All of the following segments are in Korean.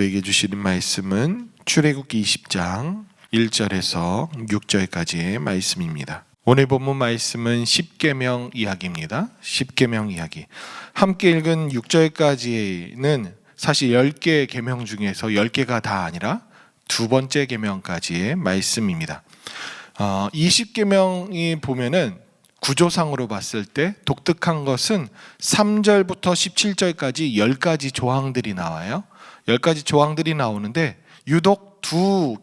우리에게 주시는 말씀은 출애굽기 20장 1절에서 6절까지의 말씀입니다. 오늘 본문 말씀은 십계명 이야기입니다. 십계명 이야기. 함께 읽은 6절까지는 사실 10개의 계명 중에서 10개가 다 아니라 두 번째 계명까지의 말씀입니다. 이 십계명이 보면은 구조상으로 봤을 때 독특한 것은 3절부터 17절까지 10가지 조항들이 나와요. 10가지 조항들이 나오는데 유독 두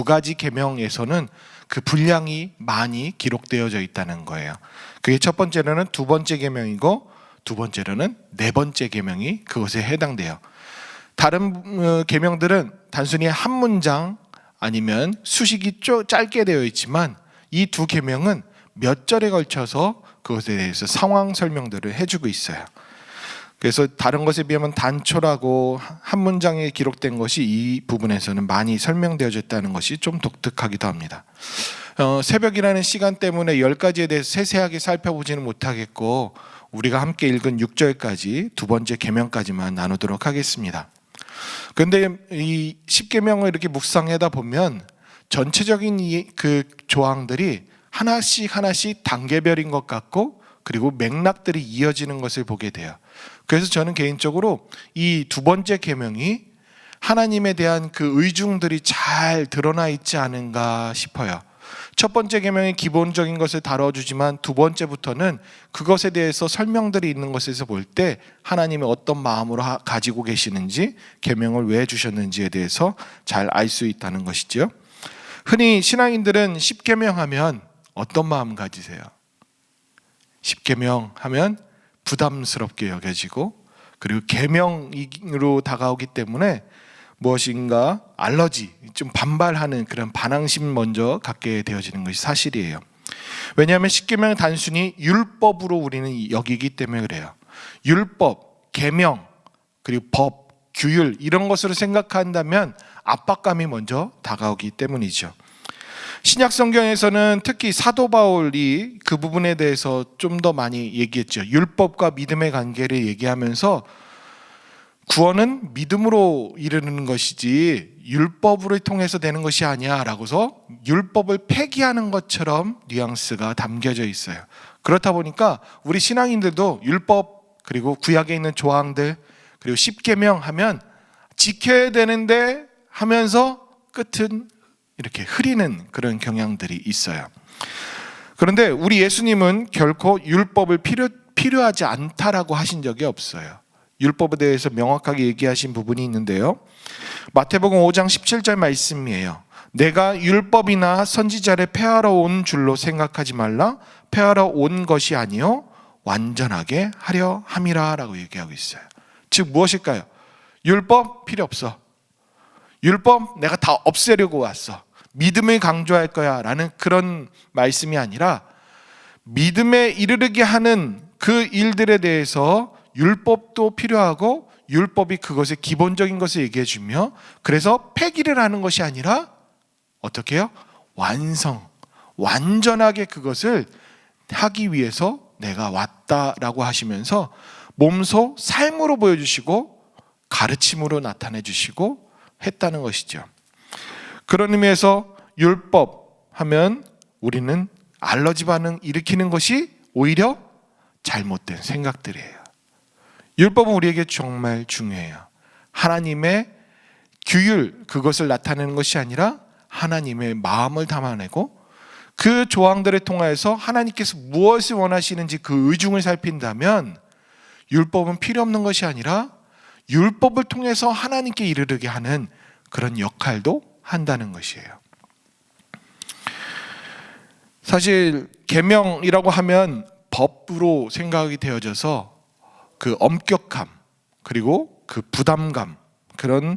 가지 계명에서는 그 분량이 많이 기록되어져 있다는 거예요. 그게 첫 번째로는 두 번째 계명이고 두 번째로는 네 번째 계명이 그것에 해당돼요. 다른 계명들은 단순히 한 문장 아니면 수식이 짧게 되어 있지만 이 두 계명은 몇 절에 걸쳐서 그것에 대해서 상황 설명들을 해주고 있어요. 그래서 다른 것에 비하면 단초라고 한 문장에 기록된 것이 이 부분에서는 많이 설명되어졌다는 것이 좀 독특하기도 합니다. 새벽이라는 시간 때문에 10가지에 대해서 세세하게 살펴보지는 못하겠고 우리가 함께 읽은 6절까지 두 번째 계명까지만 나누도록 하겠습니다. 그런데 이 십계명을 이렇게 묵상하다 보면 전체적인 그 조항들이 하나씩 단계별인 것 같고 그리고 맥락들이 이어지는 것을 보게 돼요. 그래서 저는 개인적으로 이 두 번째 계명이 하나님에 대한 그 의중들이 잘 드러나 있지 않은가 싶어요. 첫 번째 계명의 기본적인 것을 다뤄주지만 두 번째부터는 그것에 대해서 설명들이 있는 것에서 볼 때 하나님이 어떤 마음으로 가지고 계시는지 계명을 왜 주셨는지에 대해서 잘 알 수 있다는 것이죠. 흔히 신앙인들은 십계명 하면 어떤 마음 가지세요? 십계명 하면 부담스럽게 여겨지고 그리고 계명으로 다가오기 때문에 무엇인가 알러지, 좀 반발하는 그런 반항심 먼저 갖게 되어지는 것이 사실이에요. 왜냐하면 십계명은 단순히 율법으로 우리는 여기기 때문에 그래요. 율법, 계명, 그리고 법, 규율 이런 것으로 생각한다면 압박감이 먼저 다가오기 때문이죠. 신약 성경에서는 특히 사도 바울이 그 부분에 대해서 좀 더 많이 얘기했죠. 율법과 믿음의 관계를 얘기하면서 구원은 믿음으로 이르는 것이지 율법으로 통해서 되는 것이 아니야 라고서 율법을 폐기하는 것처럼 뉘앙스가 담겨져 있어요. 그렇다 보니까 우리 신앙인들도 율법 그리고 구약에 있는 조항들 그리고 십계명 하면 지켜야 되는데 하면서 끝은 이렇게 흐리는 그런 경향들이 있어요. 그런데 우리 예수님은 결코 율법을 필요하지 않다라고 하신 적이 없어요. 율법에 대해서 명확하게 얘기하신 부분이 있는데요. 마태복음 5장 17절 말씀이에요. 내가 율법이나 선지자를 폐하러 온 줄로 생각하지 말라. 폐하러 온 것이 아니요 완전하게 하려 함이라 라고 얘기하고 있어요. 즉 무엇일까요? 율법 필요 없어. 율법 내가 다 없애려고 왔어. 믿음을 강조할 거야 라는 그런 말씀이 아니라 믿음에 이르르게 하는 그 일들에 대해서 율법도 필요하고 율법이 그것의 기본적인 것을 얘기해 주며 그래서 폐기를 하는 것이 아니라 어떻게 해요? 완전하게 그것을 하기 위해서 내가 왔다라고 하시면서 몸소 삶으로 보여주시고 가르침으로 나타내 주시고 했다는 것이죠. 그런 의미에서 율법 하면 우리는 알러지 반응 일으키는 것이 오히려 잘못된 생각들이에요. 율법은 우리에게 정말 중요해요. 하나님의 규율 그것을 나타내는 것이 아니라 하나님의 마음을 담아내고 그 조항들을 통하여서 하나님께서 무엇을 원하시는지 그 의중을 살핀다면 율법은 필요 없는 것이 아니라 율법을 통해서 하나님께 이르르게 하는 그런 역할도 한다는 것이에요. 사실 계명이라고 하면 법으로 생각이 되어져서 그 엄격함 그리고 그 부담감 그런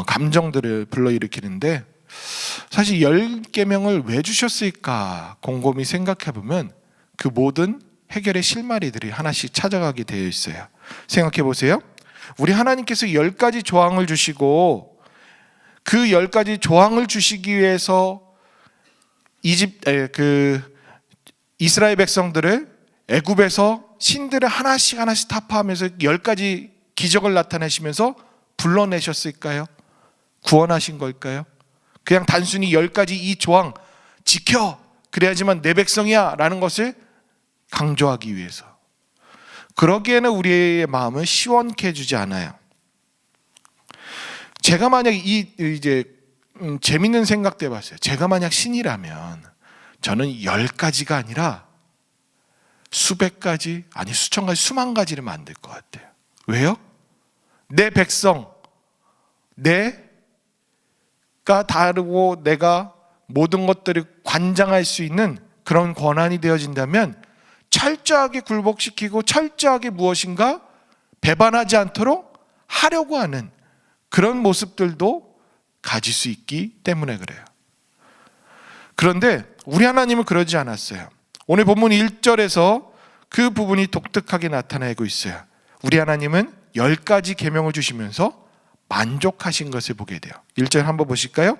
감정들을 불러일으키는데 사실 10계명을 왜 주셨을까 곰곰이 생각해 보면 그 모든 해결의 실마리들이 하나씩 찾아가게 되어 있어요. 생각해 보세요. 우리 하나님께서 10가지 조항을 주시고 그 10가지 조항을 주시기 위해서 이스라엘 백성들을 애굽에서 신들을 하나씩 타파하면서 10가지 기적을 나타내시면서 불러내셨을까요? 구원하신 걸까요? 그냥 단순히 10가지 이 조항 지켜, 그래야지만 내 백성이야 라는 것을 강조하기 위해서. 그러기에는 우리의 마음을 시원케 해주지 않아요. 제가 만약 재밌는 생각도 해봤어요. 제가 만약 신이라면 저는 10가지가 아니라 수백 가지, 아니 수천 가지, 수만 가지를 만들 것 같아요. 왜요? 내 백성, 내가 다르고 내가 모든 것들을 관장할 수 있는 그런 권한이 되어진다면 철저하게 굴복시키고 철저하게 무엇인가 배반하지 않도록 하려고 하는 그런 모습들도 가질 수 있기 때문에 그래요. 그런데 우리 하나님은 그러지 않았어요. 오늘 본문 1절에서 그 부분이 독특하게 나타나고 있어요. 우리 하나님은 10가지 계명을 주시면서 만족하신 것을 보게 돼요. 1절 한번 보실까요?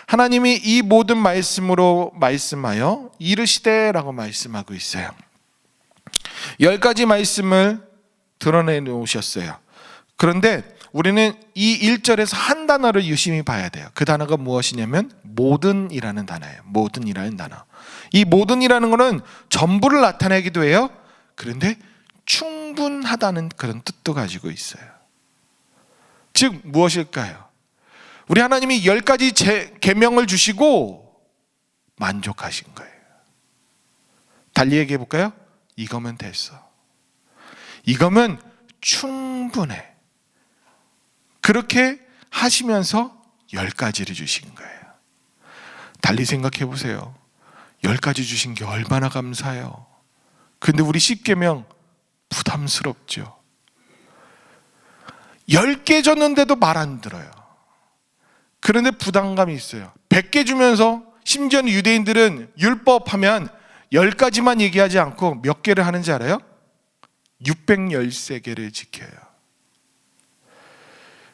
하나님이 이 모든 말씀으로 말씀하여 이르시되 라고 말씀하고 있어요. 10가지 말씀을 드러내 놓으셨어요. 그런데 우리는 이 1절에서 한 단어를 유심히 봐야 돼요. 그 단어가 무엇이냐면 모든이라는 단어예요. 모든이라는 단어. 이 모든이라는 것은 전부를 나타내기도 해요. 그런데 충분하다는 그런 뜻도 가지고 있어요. 즉 무엇일까요? 우리 하나님이 10가지 계명을 주시고 만족하신 거예요. 달리 얘기해 볼까요? 이거면 됐어. 이거면 충분해. 그렇게 하시면서 10가지를 주신 거예요. 달리 생각해 보세요. 10가지 주신 게 얼마나 감사해요. 근데 우리 10계명 부담스럽죠. 10개 줬는데도 말 안 들어요. 그런데 부담감이 있어요. 100개 주면서 심지어는 유대인들은 율법하면 10가지만 얘기하지 않고 몇 개를 하는지 알아요? 613개를 지켜요.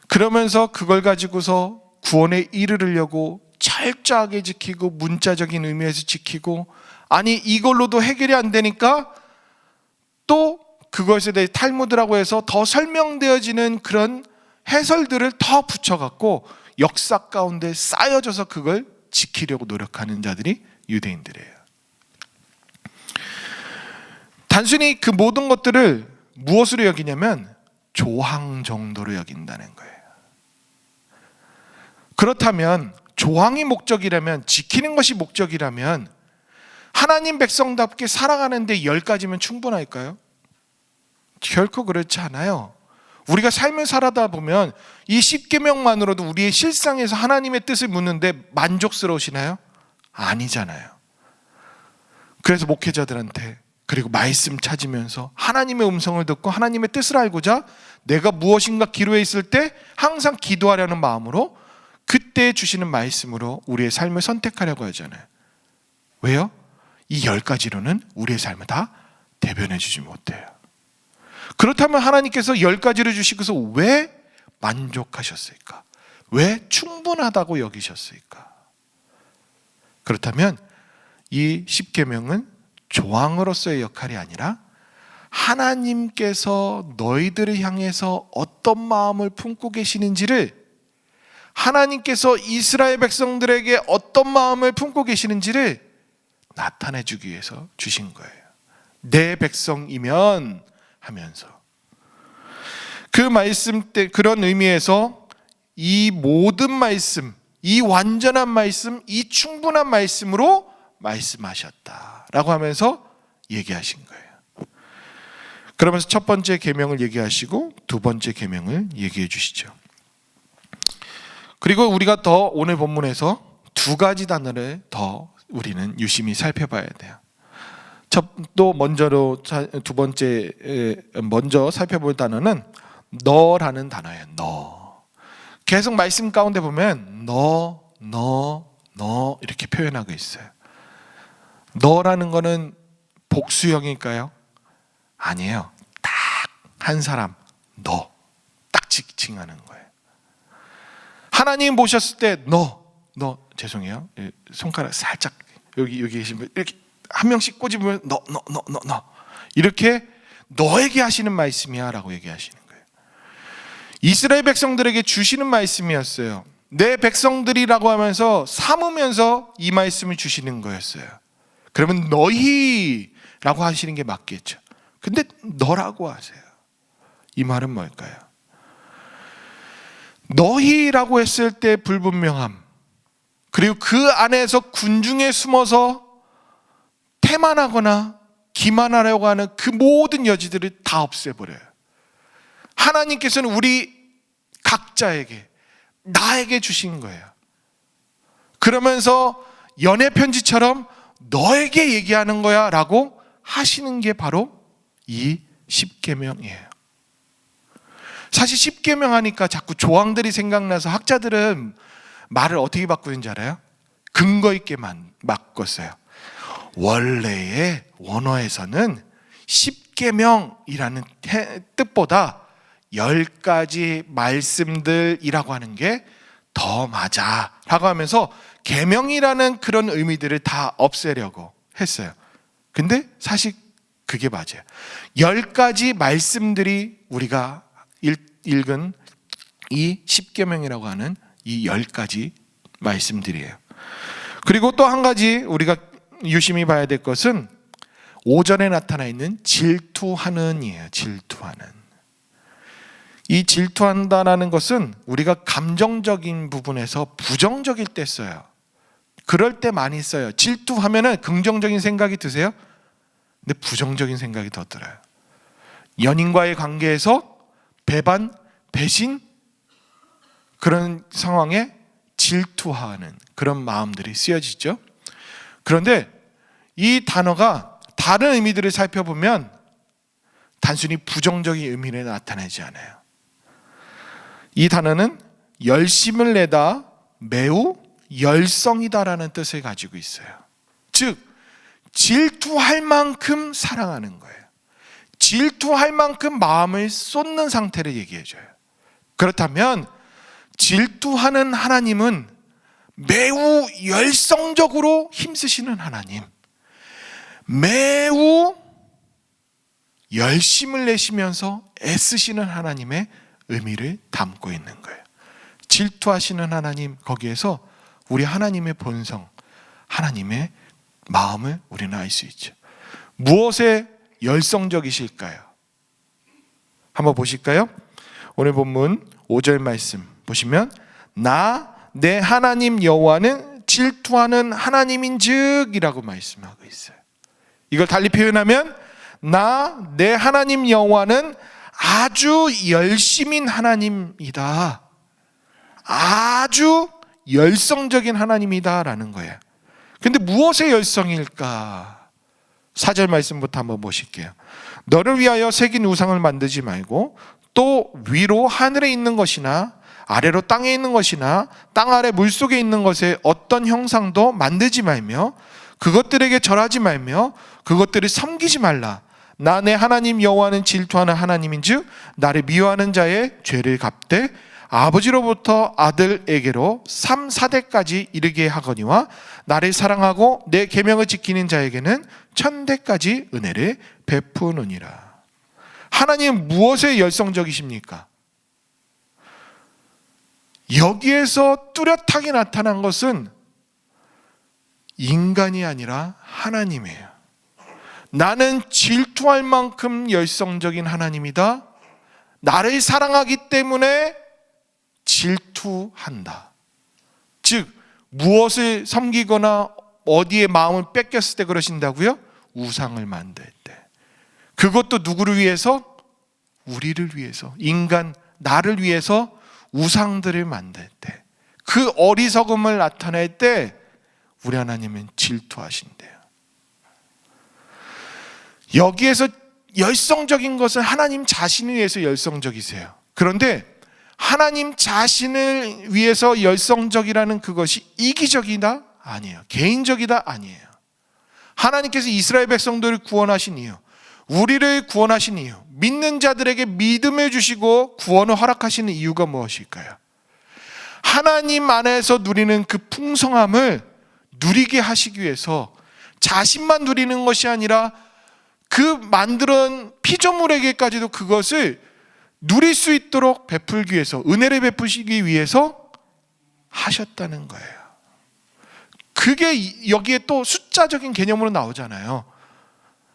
그러면서 그걸 가지고서 구원에 이르려고 철저하게 지키고 문자적인 의미에서 지키고, 아니 이걸로도 해결이 안 되니까 또 그것에 대해 탈무드라고 해서 더 설명되어지는 그런 해설들을 더 붙여갖고 역사 가운데 쌓여져서 그걸 지키려고 노력하는 자들이 유대인들이에요. 단순히 그 모든 것들을 무엇으로 여기냐면 조항 정도로 여긴다는 거예요. 그렇다면 조항이 목적이라면, 지키는 것이 목적이라면 하나님 백성답게 살아가는데 10가지면 충분할까요? 결코 그렇지 않아요. 우리가 삶을 살아다 보면 이 10계명만으로도 우리의 실상에서 하나님의 뜻을 묻는데 만족스러우시나요? 아니잖아요. 그래서 목회자들한테, 그리고 말씀 찾으면서 하나님의 음성을 듣고 하나님의 뜻을 알고자 내가 무엇인가 기로에 있을 때 항상 기도하려는 마음으로 그때 주시는 말씀으로 우리의 삶을 선택하려고 하잖아요. 왜요? 이 10가지로는 우리의 삶을 다 대변해 주지 못해요. 그렇다면 하나님께서 10가지를 주시고서 왜 만족하셨을까? 왜 충분하다고 여기셨을까? 그렇다면 이 10계명은 조항으로서의 역할이 아니라 하나님께서 너희들을 향해서 어떤 마음을 품고 계시는지를, 하나님께서 이스라엘 백성들에게 어떤 마음을 품고 계시는지를 나타내 주기 위해서 주신 거예요. 내 백성이면 하면서 그 말씀 때, 그런 의미에서 이 모든 말씀, 이 완전한 말씀, 이 충분한 말씀으로 말씀하셨다라고 하면서 얘기하신 거예요. 그러면서 첫 번째 계명을 얘기하시고 두 번째 계명을 얘기해 주시죠. 그리고 우리가 더 오늘 본문에서 2가지 단어를 더 우리는 유심히 살펴봐야 돼요. 두 번째 먼저 살펴볼 단어는 너라는 단어예요. 너. 계속 말씀 가운데 보면 너 이렇게 표현하고 있어요. 너라는 거는 복수형일까요? 아니에요. 딱 한 사람, 너. 딱 지칭하는 거예요. 하나님 보셨을 때 너 죄송해요. 손가락 살짝 여기 계신 분 이렇게 한 명씩 꼬집으면 너 이렇게 너에게 하시는 말씀이야 라고 얘기하시는 거예요. 이스라엘 백성들에게 주시는 말씀이었어요. 내 백성들이라고 하면서 삼으면서 이 말씀을 주시는 거였어요. 그러면 너희라고 하시는 게 맞겠죠. 근데 너라고 하세요. 이 말은 뭘까요? 너희라고 했을 때 불분명함, 그리고 그 안에서 군중에 숨어서 태만하거나 기만하려고 하는 그 모든 여지들을 다 없애버려요. 하나님께서는 우리 각자에게, 나에게 주신 거예요. 그러면서 연애 편지처럼 너에게 얘기하는 거야 라고 하시는 게 바로 이 십계명이에요. 사실 십계명 하니까 자꾸 조항들이 생각나서 학자들은 말을 어떻게 바꾸는지 알아요? 근거 있게 바꿨어요. 원래의 원어에서는 십계명이라는 뜻보다 10가지 말씀들이라고 하는 게 더 맞아 라고 하면서 계명이라는 그런 의미들을 다 없애려고 했어요. 근데 사실 그게 맞아요. 10가지 말씀들이 우리가 읽은 이 십계명이라고 하는 이 10가지 말씀들이에요. 그리고 또 한 가지 우리가 유심히 봐야 될 것은 5절에 나타나 있는 질투하는 이에요. 질투하는. 이 질투한다라는 것은 우리가 감정적인 부분에서 부정적일 때 써요. 그럴 때 많이 써요. 질투하면은 긍정적인 생각이 드세요? 근데 부정적인 생각이 더 들어요. 연인과의 관계에서 배반, 배신, 그런 상황에 질투하는 그런 마음들이 쓰여지죠. 그런데 이 단어가 다른 의미들을 살펴보면 단순히 부정적인 의미를 나타내지 않아요. 이 단어는 열심을 내다 매우 열성이다라는 뜻을 가지고 있어요. 즉 질투할 만큼 사랑하는 거예요. 질투할 만큼 마음을 쏟는 상태를 얘기해줘요. 그렇다면 질투하는 하나님은 매우 열성적으로 힘쓰시는 하나님, 매우 열심을 내시면서 애쓰시는 하나님의 의미를 담고 있는 거예요. 질투하시는 하나님, 거기에서 우리 하나님의 본성, 하나님의 마음을 우리는 알 수 있죠. 무엇에 열성적이실까요? 한번 보실까요? 오늘 본문 5절 말씀 보시면 내 하나님 여호와는 질투하는 하나님인즉 이라고 말씀하고 있어요. 이걸 달리 표현하면 내 하나님 여호와는 아주 열심인 하나님이다. 아주 열성적인 하나님이다 라는 거예요. 근데 무엇의 열성일까? 4절 말씀부터 한번 보실게요. 너를 위하여 새긴 우상을 만들지 말고 또 위로 하늘에 있는 것이나 아래로 땅에 있는 것이나 땅 아래 물속에 있는 것에 어떤 형상도 만들지 말며 그것들에게 절하지 말며 그것들을 섬기지 말라. 나 내 하나님 여호와는 질투하는 하나님인즉 나를 미워하는 자의 죄를 갚되 아버지로부터 아들에게로 3, 4대까지 이르게 하거니와 나를 사랑하고 내 계명을 지키는 자에게는 1000대까지 은혜를 베푸느니라. 하나님 무엇에 열성적이십니까? 여기에서 뚜렷하게 나타난 것은 인간이 아니라 하나님이에요. 나는 질투할 만큼 열성적인 하나님이다. 나를 사랑하기 때문에 질투한다. 즉 무엇을 섬기거나 어디에 마음을 뺏겼을 때 그러신다고요? 우상을 만들 때. 그것도 누구를 위해서? 우리를 위해서. 인간, 나를 위해서 우상들을 만들 때. 그 어리석음을 나타낼 때 우리 하나님은 질투하신대요. 여기에서 열성적인 것은 하나님 자신을 위해서 열성적이세요. 그런데 하나님 자신을 위해서 열성적이라는 그것이 이기적이다? 아니에요. 개인적이다? 아니에요. 하나님께서 이스라엘 백성들을 구원하신 이유, 우리를 구원하신 이유, 믿는 자들에게 믿음을 주시고 구원을 허락하시는 이유가 무엇일까요? 하나님 안에서 누리는 그 풍성함을 누리게 하시기 위해서 자신만 누리는 것이 아니라 그 만드는 피조물에게까지도 그것을 누릴 수 있도록 베풀기 위해서, 은혜를 베푸시기 위해서 하셨다는 거예요. 그게 여기에 또 숫자적인 개념으로 나오잖아요.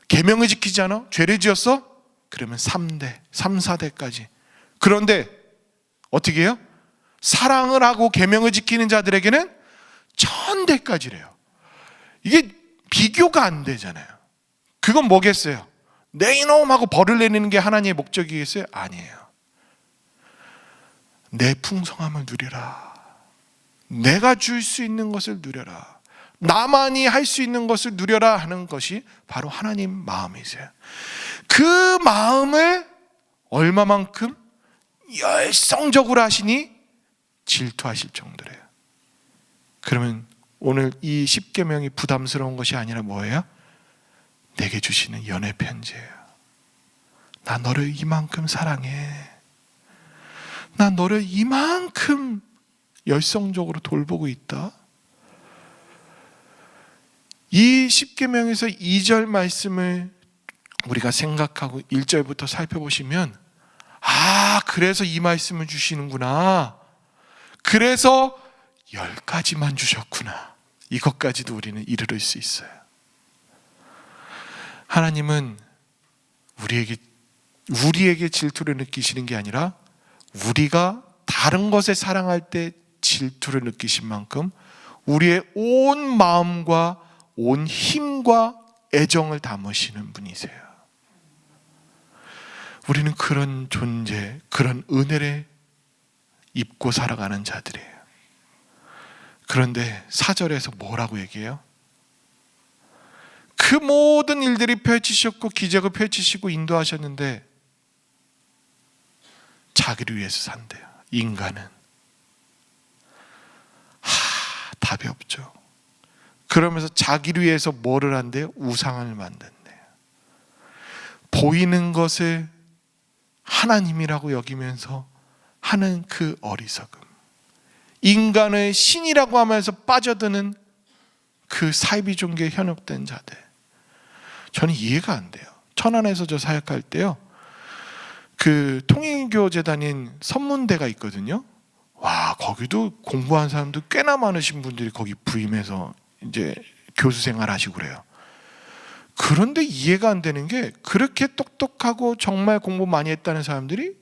계명을 지키지 않아? 죄를 지었어? 그러면 3대, 3, 4대까지. 그런데 어떻게 해요? 사랑을 하고 계명을 지키는 자들에게는 1000대까지래요. 이게 비교가 안 되잖아요. 그건 뭐겠어요? 내 이놈하고 벌을 내리는 게 하나님의 목적이겠어요? 아니에요. 내 풍성함을 누려라. 내가 줄 수 있는 것을 누려라. 나만이 할 수 있는 것을 누려라 하는 것이 바로 하나님 마음이세요. 그 마음을 얼마만큼 열성적으로 하시니 질투하실 정도래요. 그러면 오늘 이 십계명이 부담스러운 것이 아니라 뭐예요? 내게 주시는 연애 편지예요. 나 너를 이만큼 사랑해. 나 너를 이만큼 열성적으로 돌보고 있다. 이 십계명에서 2절 말씀을 우리가 생각하고 1절부터 살펴보시면, 아, 그래서 이 말씀을 주시는구나. 그래서 10가지만 주셨구나. 이것까지도 우리는 이르를 수 있어요. 하나님은 우리에게 질투를 느끼시는 게 아니라 우리가 다른 것에 사랑할 때 질투를 느끼신 만큼 우리의 온 마음과 온 힘과 애정을 담으시는 분이세요. 우리는 그런 존재, 그런 은혜를 입고 살아가는 자들이에요. 그런데 4절에서 뭐라고 얘기해요? 그 모든 일들이 펼치셨고 기적을 펼치시고 인도하셨는데 자기를 위해서 산대요. 인간은 답이 없죠. 그러면서 자기를 위해서 뭐를 한대요? 우상을 만든대요. 보이는 것을 하나님이라고 여기면서 하는 그 어리석음, 인간을 신이라고 하면서 빠져드는 그 사이비 종교에 현혹된 자들, 저는 이해가 안 돼요. 천안에서 저 사역할 때요, 그 통일교 재단인 선문대가 있거든요. 와, 거기도 공부한 사람도 꽤나 많으신 분들이 거기 부임해서 이제 교수 생활 하시고 그래요. 그런데 이해가 안 되는 게, 그렇게 똑똑하고 정말 공부 많이 했다는 사람들이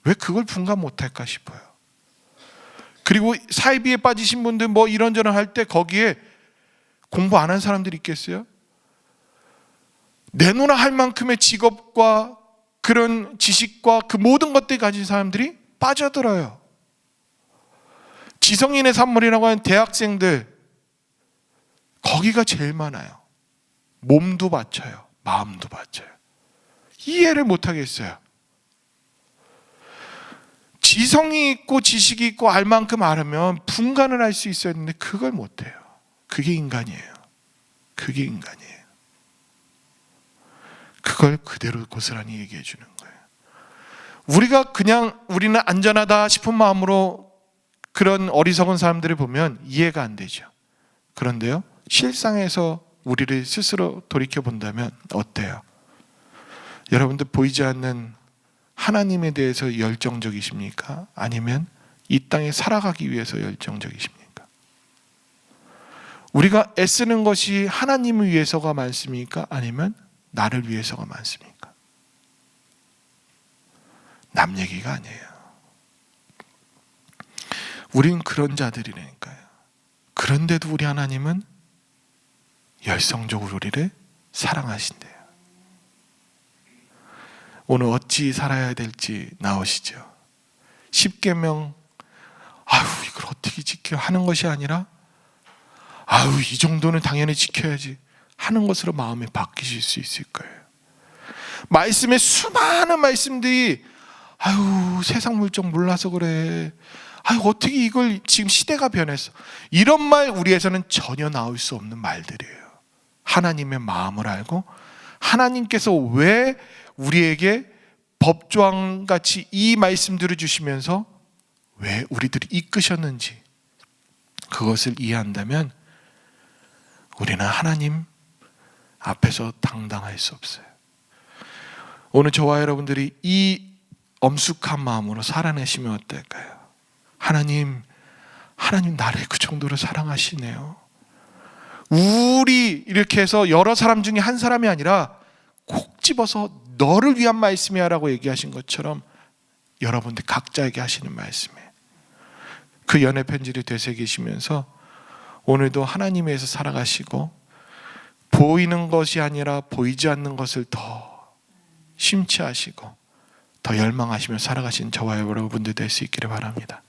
왜 그걸 분간 못할까 싶어요. 그리고 사이비에 빠지신 분들 뭐 이런저런 할 때 거기에 공부 안 한 사람들이 있겠어요? 내놓으라 할 만큼의 직업과 그런 지식과 그 모든 것들을 가진 사람들이 빠져들어요. 지성인의 산물이라고 하는 대학생들, 거기가 제일 많아요. 몸도 바쳐요. 마음도 바쳐요. 이해를 못하겠어요. 지성이 있고 지식이 있고 알 만큼 알으면 분간을 할 수 있어야 하는데 그걸 못해요. 그게 인간이에요. 그게 인간이에요. 그걸 그대로 고스란히 얘기해 주는 거예요. 우리가 그냥 우리는 안전하다 싶은 마음으로 그런 어리석은 사람들을 보면 이해가 안 되죠. 그런데요, 실상에서 우리를 스스로 돌이켜 본다면 어때요? 여러분들 보이지 않는 하나님에 대해서 열정적이십니까? 아니면 이 땅에 살아가기 위해서 열정적이십니까? 우리가 애쓰는 것이 하나님을 위해서가 많습니까? 아니면 나를 위해서가 많습니까? 남 얘기가 아니에요. 우린 그런 자들이라니까요. 그런데도 우리 하나님은 열성적으로 우리를 사랑하신대요. 오늘 어찌 살아야 될지 나오시죠. 십계명, 이걸 어떻게 지켜 하는 것이 아니라, 이 정도는 당연히 지켜야지 하는 것으로 마음이 바뀌실 수 있을 거예요. 말씀의 수많은 말씀들이, 세상 물정 몰라서 그래, 어떻게 이걸, 지금 시대가 변했어, 이런 말 우리에서는 전혀 나올 수 없는 말들이에요. 하나님의 마음을 알고 하나님께서 왜 우리에게 법조항같이 이 말씀들을 주시면서 왜 우리들이 이끄셨는지 그것을 이해한다면 우리는 하나님 앞에서 당당할 수 없어요. 오늘 저와 여러분들이 이 엄숙한 마음으로 살아내시면 어떨까요? 하나님 나를 그 정도로 사랑하시네요. 우리 이렇게 해서 여러 사람 중에 한 사람이 아니라 콕 집어서 너를 위한 말씀이야 라고 얘기하신 것처럼 여러분들 각자에게 하시는 말씀이에요. 그 연애 편지를 되새기시면서 오늘도 하나님에 의해서 살아가시고 보이는 것이 아니라 보이지 않는 것을 더 심취하시고 더 열망하시며 살아가신 저와 여러분들 될 수 있기를 바랍니다.